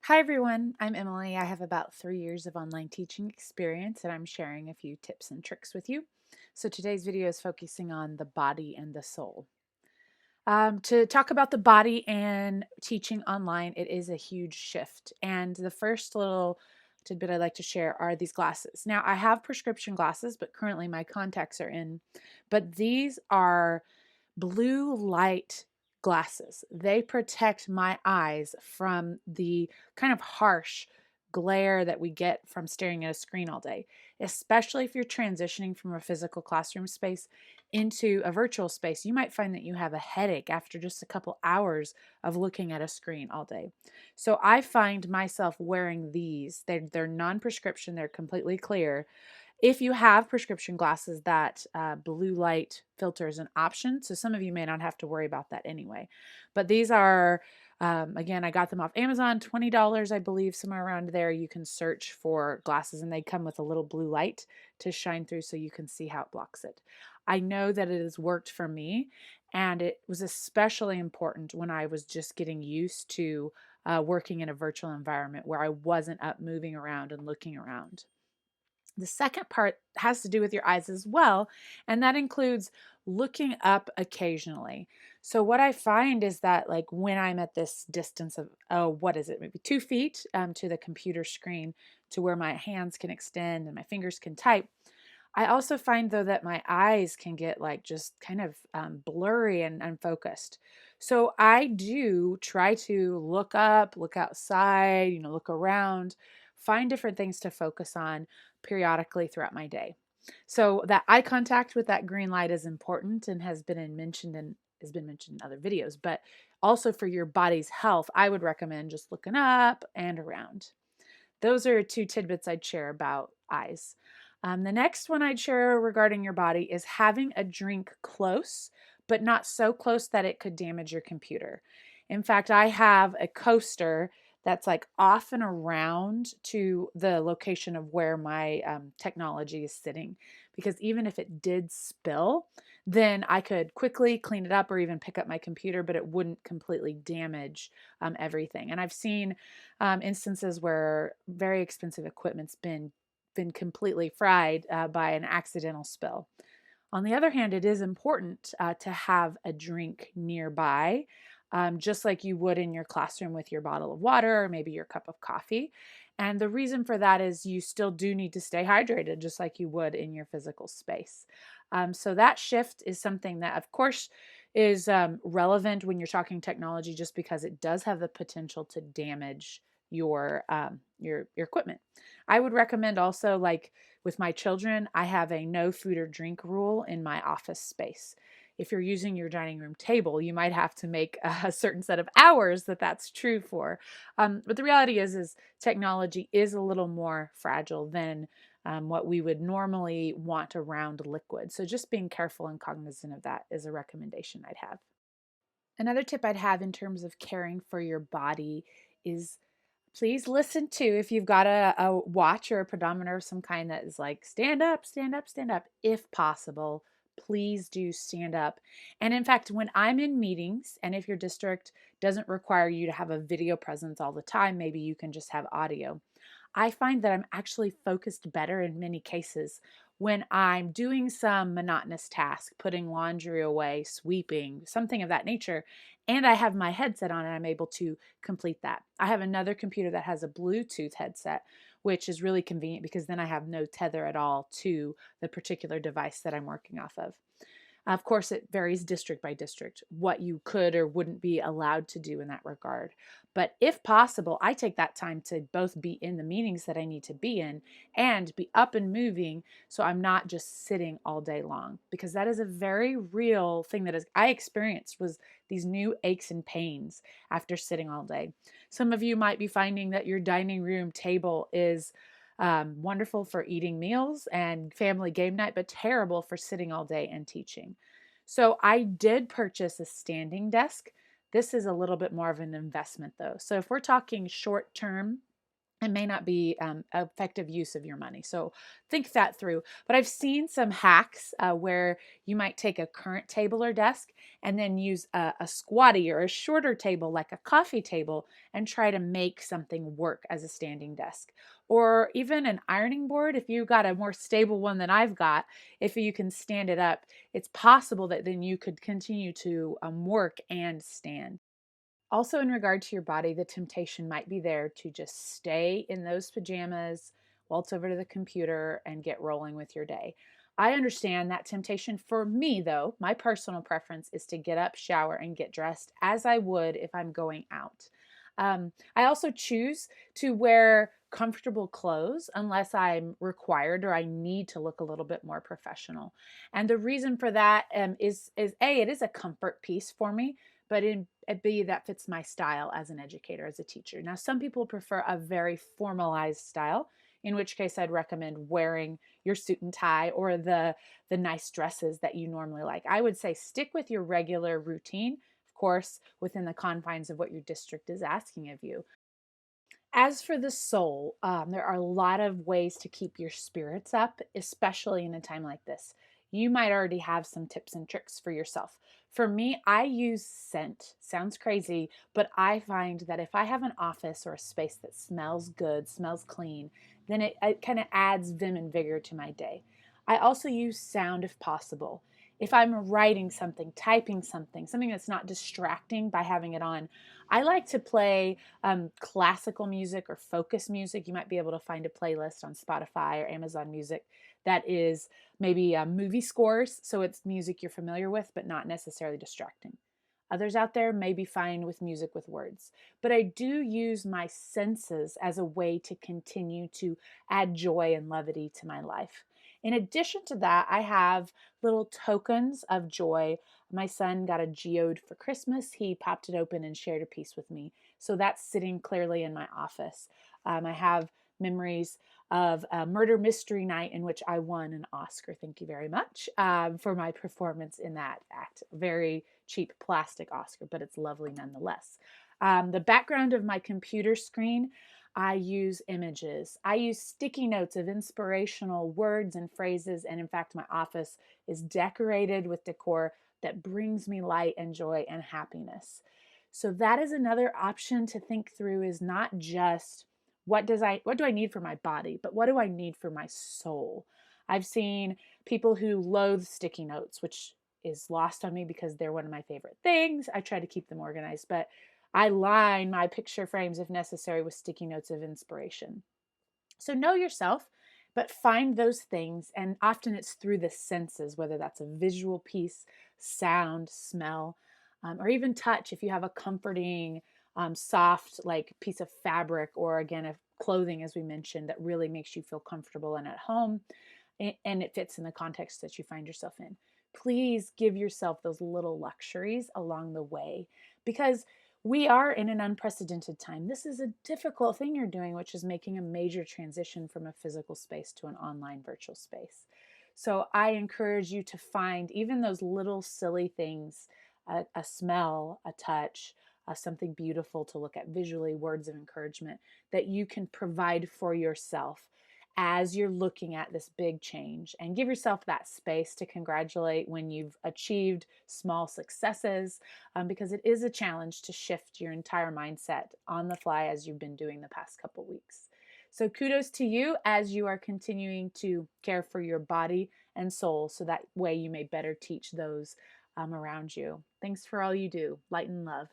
Hi everyone, I'm Emily. I have about 3 years of online teaching experience and I'm sharing a few tips and tricks with you. So today's video is focusing on the body and the soul. To talk about the body and teaching online, it is a huge shift. And the first little tidbit I'd like to share are these glasses. Now, I have prescription glasses, but currently my contacts are in. But these are blue light glasses. They protect my eyes from the kind of harsh glare that we get from staring at a screen all day, especially if you're transitioning from a physical classroom space into a virtual space. You might find that you have a headache after just a couple hours of looking at a screen all day. So I find myself wearing these. They're non-prescription, they're completely clear. If you have prescription glasses, that blue light filter is an option. So some of you may not have to worry about that anyway. But these are, again, I got them off Amazon, $20, I believe, somewhere around there. You can search for glasses and they come with a little blue light to shine through so you can see how it blocks it. I know that it has worked for me, and it was especially important when I was just getting used to working in a virtual environment where I wasn't up moving around and looking around. The second part has to do with your eyes as well, and that includes looking up occasionally. So what I find is that, like, when I'm at this distance of, oh, what is it, maybe 2 feet to the computer screen to where my hands can extend and my fingers can type, I also find though that my eyes can get like just kind of blurry and unfocused. So I do try to look up, look outside, look around, find different things to focus on periodically throughout my day. So that eye contact with that green light is important and has been mentioned in other videos, but also for your body's health, I would recommend just looking up and around. Those are two tidbits I'd share about eyes. The next one I'd share regarding your body is having a drink close, but not so close that it could damage your computer. In fact, I have a coaster that's like off and around to the location of where my technology is sitting. Because even if it did spill, then I could quickly clean it up or even pick up my computer, but it wouldn't completely damage everything. And I've seen instances where very expensive equipment's been completely fried by an accidental spill. On the other hand, it is important to have a drink nearby, just like you would in your classroom with your bottle of water or maybe your cup of coffee. And the reason for that is you still do need to stay hydrated, just like you would in your physical space. So that shift is something that, of course, is relevant when you're talking technology, just because it does have the potential to damage your equipment. I would recommend also, like with my children, I have a no food or drink rule in my office space. If you're using your dining room table, you might have to make a certain set of hours that's true for. But the reality is technology is a little more fragile than what we would normally want around liquid. So just being careful and cognizant of that is a recommendation I'd have. Another tip I'd have in terms of caring for your body is, please listen to, if you've got a watch or a pedometer of some kind that is like stand up, stand up, stand up, if possible, please do stand up. And in fact, when I'm in meetings, and if your district doesn't require you to have a video presence all the time, maybe you can just have audio. I find that I'm actually focused better in many cases when I'm doing some monotonous task, putting laundry away, sweeping, something of that nature, and I have my headset on and I'm able to complete that. I have another computer that has a Bluetooth headset, which is really convenient because then I have no tether at all to the particular device that I'm working off of. Of course, it varies district by district what you could or wouldn't be allowed to do in that regard. But if possible, I take that time to both be in the meetings that I need to be in and be up and moving, so I'm not just sitting all day long, because that is a very real thing that I experienced, was these new aches and pains after sitting all day. Some of you might be finding that your dining room table is wonderful for eating meals and family game night, but terrible for sitting all day and teaching. So I did purchase a standing desk. This is a little bit more of an investment though. So if we're talking short term, It may not be effective use of your money. So think that through. But I've seen some hacks where you might take a current table or desk and then use a squatty or a shorter table like a coffee table and try to make something work as a standing desk. Or even an ironing board. If you've got a more stable one than I've got, if you can stand it up, it's possible that then you could continue to work and stand. Also, in regard to your body, the temptation might be there to just stay in those pajamas, waltz over to the computer, and get rolling with your day. I understand that temptation. For me, though, my personal preference is to get up, shower, and get dressed as I would if I'm going out. I also choose to wear comfortable clothes unless I'm required or I need to look a little bit more professional. And the reason for that is A, it is a comfort piece for me, but in B, that fits my style as an educator, as a teacher. Now, some people prefer a very formalized style, in which case I'd recommend wearing your suit and tie or the nice dresses that you normally like. I would say stick with your regular routine, of course, within the confines of what your district is asking of you. As for the soul, there are a lot of ways to keep your spirits up, especially in a time like this. You might already have some tips and tricks for yourself. For me, I use scent. Sounds crazy, but I find that if I have an office or a space that smells good, smells clean, then it kind of adds vim and vigor to my day. I also use sound if possible. If I'm writing something, typing something, something that's not distracting by having it on, I like to play classical music or focus music. You might be able to find a playlist on Spotify or Amazon Music that is maybe movie scores. So it's music you're familiar with, but not necessarily distracting. Others out there may be fine with music with words, but I do use my senses as a way to continue to add joy and levity to my life. In addition to that, I have little tokens of joy. My son got a geode for Christmas. He popped it open and shared a piece with me. So that's sitting clearly in my office. I have memories of a murder mystery night in which I won an Oscar. Thank you very much for my performance in that act. Very cheap plastic Oscar, but it's lovely nonetheless. The background of my computer screen, I use images. I use sticky notes of inspirational words and phrases. And in fact, my office is decorated with decor that brings me light and joy and happiness. So that is another option to think through, is not just what do I need for my body, but what do I need for my soul? I've seen people who loathe sticky notes, which is lost on me because they're one of my favorite things. I try to keep them organized, but I line my picture frames if necessary with sticky notes of inspiration. So know yourself, but find those things. And often it's through the senses, whether that's a visual piece, sound, smell, or even touch. If you have a comforting, soft, like piece of fabric, or again, a clothing, as we mentioned, that really makes you feel comfortable and at home, and it fits in the context that you find yourself in. Please give yourself those little luxuries along the way, because we are in an unprecedented time. This is a difficult thing you're doing, which is making a major transition from a physical space to an online virtual space. So I encourage you to find even those little silly things, a smell, a touch, something beautiful to look at visually, words of encouragement that you can provide for yourself as you're looking at this big change, and give yourself that space to congratulate when you've achieved small successes, because it is a challenge to shift your entire mindset on the fly as you've been doing the past couple weeks. So kudos to you as you are continuing to care for your body and soul, so that way you may better teach those around you. Thanks for all you do. Light and love.